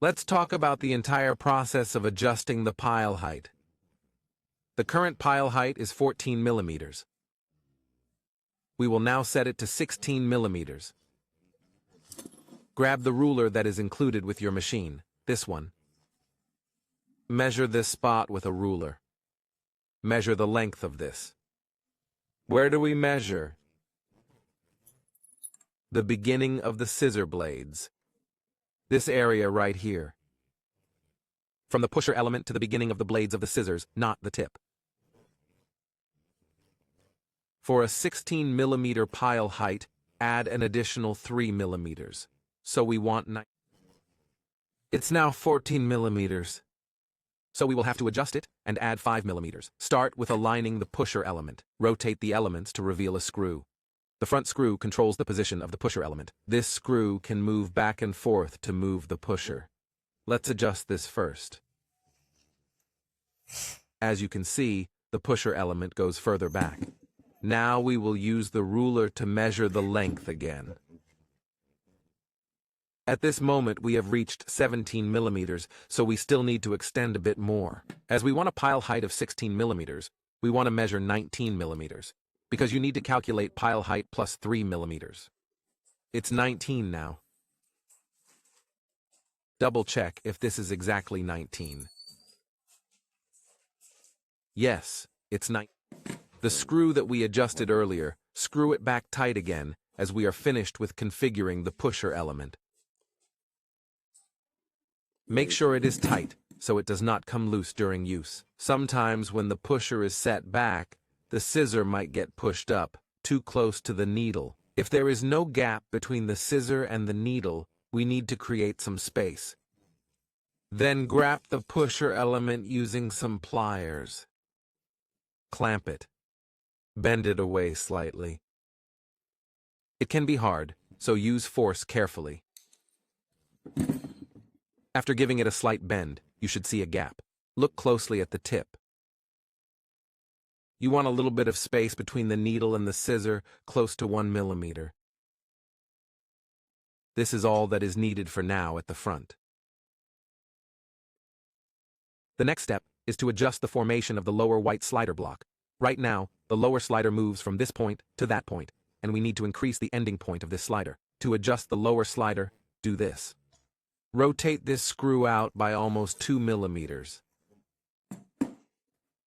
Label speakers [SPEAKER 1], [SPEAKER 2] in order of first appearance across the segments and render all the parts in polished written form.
[SPEAKER 1] Let's talk about the entire process of adjusting the pile height. The current pile height is 14 millimeters. We will now set it to 16 millimeters. Grab the ruler that is included with your machine, this one. Measure this spot with a ruler. Measure the length of this. Where do we measure? The beginning of the scissor blades. This area right here. From the pusher element to the beginning of the blades of the scissors, not the tip. For a 16 millimeter pile height, add an additional 3 millimeters. So we want 9. It's now 14 millimeters. So we will have to adjust it and add 5 millimeters. Start with aligning the pusher element. Rotate the elements to reveal a screw. The front screw controls the position of the pusher element. This screw can move back and forth to move the pusher. Let's adjust this first. As you can see, the pusher element goes further back. Now we will use the ruler to measure the length again. At this moment, we have reached 17 millimeters, so we still need to extend a bit more. As we want a pile height of 16 millimeters, we want to measure 19 millimeters, because you need to calculate pile height plus 3 millimeters. It's 19 now. Double check if this is exactly 19. Yes, it's 19. The screw that we adjusted earlier, screw it back tight again, as we are finished with configuring the pusher element. Make sure it is tight, so it does not come loose during use. Sometimes when the pusher is set back, the scissor might get pushed up, too close to the needle. If there is no gap between the scissor and the needle, we need to create some space. Then grab the pusher element using some pliers. Clamp it. Bend it away slightly. It can be hard, so use force carefully. After giving it a slight bend, you should see a gap. Look closely at the tip. You want a little bit of space between the needle and the scissor, close to 1 millimeter. This is all that is needed for now at the front. The next step is to adjust the formation of the lower white slider block. Right now, the lower slider moves from this point to that point, and we need to increase the ending point of this slider. To adjust the lower slider, do this. Rotate this screw out by almost 2 millimeters.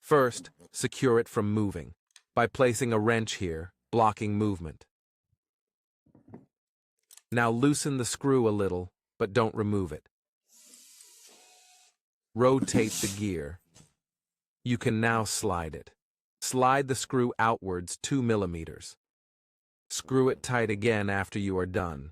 [SPEAKER 1] First, secure it from moving by placing a wrench here, blocking movement. Now loosen the screw a little, but don't remove it. Rotate the gear. You can now slide it. Slide the screw outwards 2 millimeters. Screw it tight again after you are done.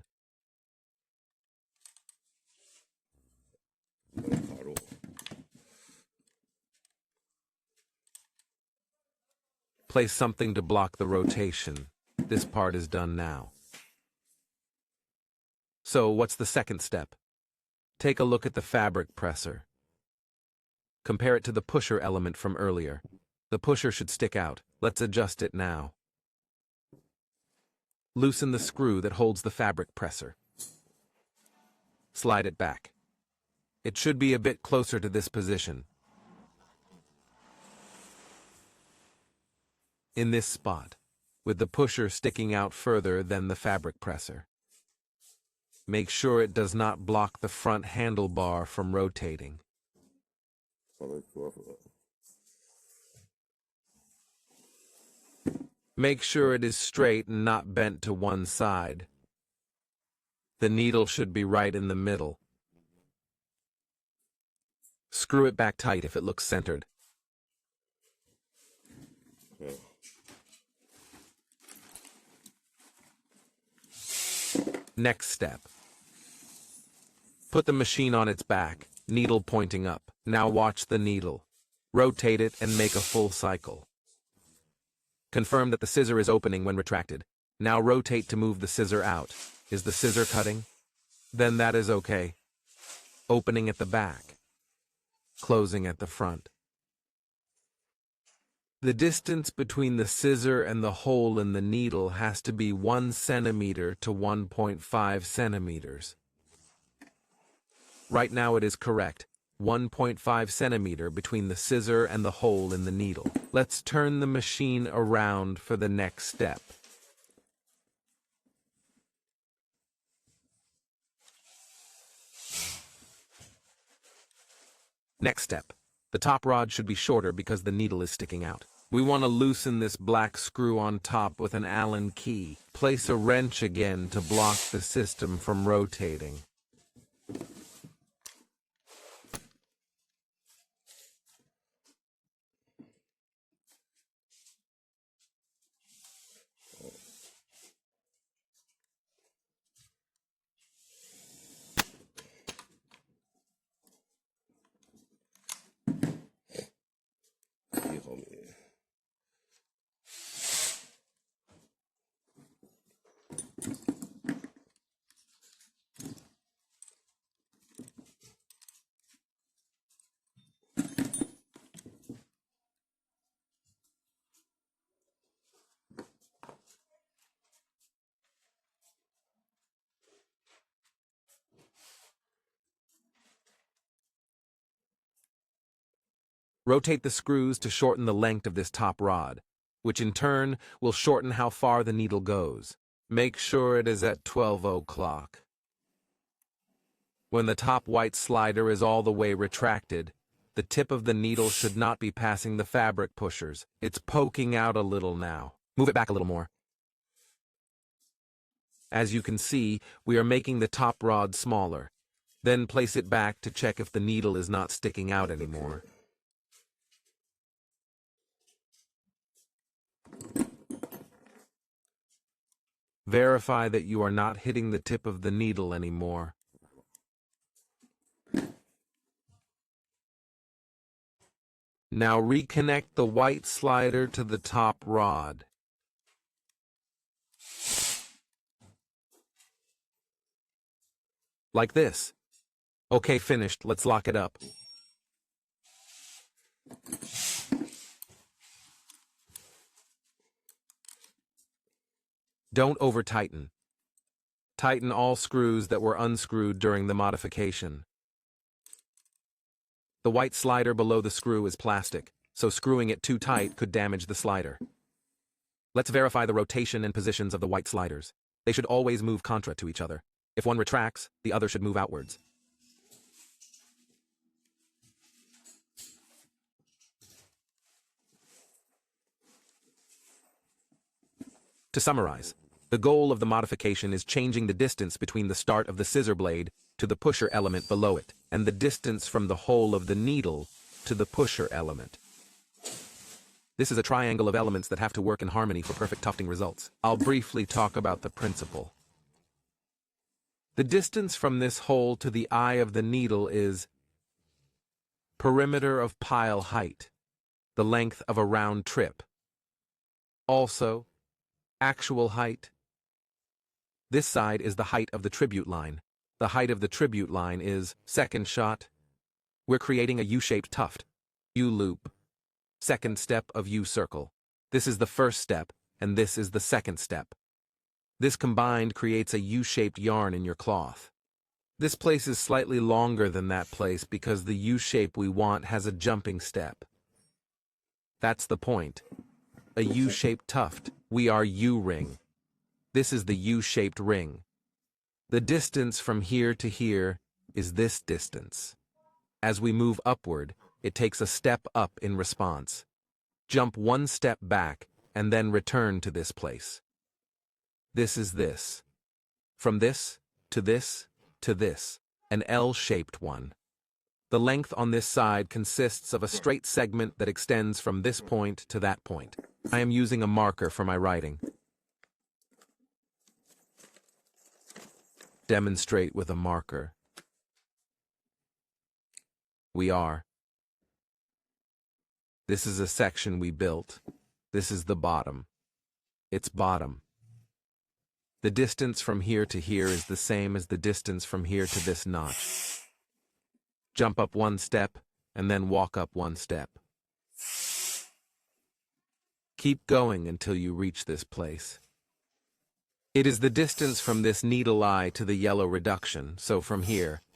[SPEAKER 1] Place something to block the rotation. This part is done now. So, what's the second step? Take a look at the fabric presser. Compare it to the pusher element from earlier. The pusher should stick out. Let's adjust it now. Loosen the screw that holds the fabric presser. Slide it back. It should be a bit closer to this position. In this spot, with the pusher sticking out further than the fabric presser. Make sure it does not block the front handlebar from rotating. Make sure it is straight and not bent to one side. The needle should be right in the middle. Screw it back tight if it looks centered. Next step. Put the machine on its back, needle pointing up. Now watch the needle. Rotate it and make a full cycle. Confirm that the scissor is opening when retracted. Now rotate to move the scissor out. Is the scissor cutting? Then that is okay. Opening at the back. Closing at the front. The distance between the scissor and the hole in the needle has to be 1 centimeter to 1.5 centimeters. Right now it is correct. 1.5 centimeter between the scissor and the hole in the needle. Let's turn the machine around for the next step. Next step. The top rod should be shorter because the needle is sticking out. We want to loosen this black screw on top with an Allen key. Place a wrench again to block the system from rotating. Rotate the screws to shorten the length of this top rod, which in turn will shorten how far the needle goes. Make sure it is at 12 o'clock. When the top white slider is all the way retracted, the tip of the needle should not be passing the fabric pushers. It's poking out a little now. Move it back a little more. As you can see, we are making the top rod smaller. Then place it back to check if the needle is not sticking out anymore. Verify that you are not hitting the tip of the needle anymore. Now reconnect the white slider to the top rod. Like this. Okay, finished. Let's lock it up. Don't over-tighten. Tighten all screws that were unscrewed during the modification. The white slider below the screw is plastic, so screwing it too tight could damage the slider. Let's verify the rotation and positions of the white sliders. They should always move contra to each other. If one retracts, the other should move outwards. To summarize, the goal of the modification is changing the distance between the start of the scissor blade to the pusher element below it, and the distance from the hole of the needle to the pusher element. This is a triangle of elements that have to work in harmony for perfect tufting results. I'll briefly talk about the principle. The distance from this hole to the eye of the needle is perimeter of pile height, the length of a round trip. Also, actual height. This side is the height of the tribute line. The height of the tribute line is second shot. We're creating a U-shaped tuft. U-loop. Second step of U-circle. This is the first step, and this is the second step. This combined creates a U-shaped yarn in your cloth. This place is slightly longer than that place because the U-shape we want has a jumping step. That's the point. A U-shaped tuft. We are U-ring. This is the U-shaped ring. The distance from here to here is this distance. As we move upward, it takes a step up in response. Jump one step back and then return to this place. This is this. From this, to this, to this, an L-shaped one. The length on this side consists of a straight segment that extends from this point to that point. I am using a marker for my writing. Demonstrate with a marker. We are. This is a section we built. This is the bottom. It's bottom. The distance from here to here is the same as the distance from here to this notch. Jump up one step, and then walk up one step. Keep going until you reach this place. It is the distance from this needle eye to the yellow reduction, so from here,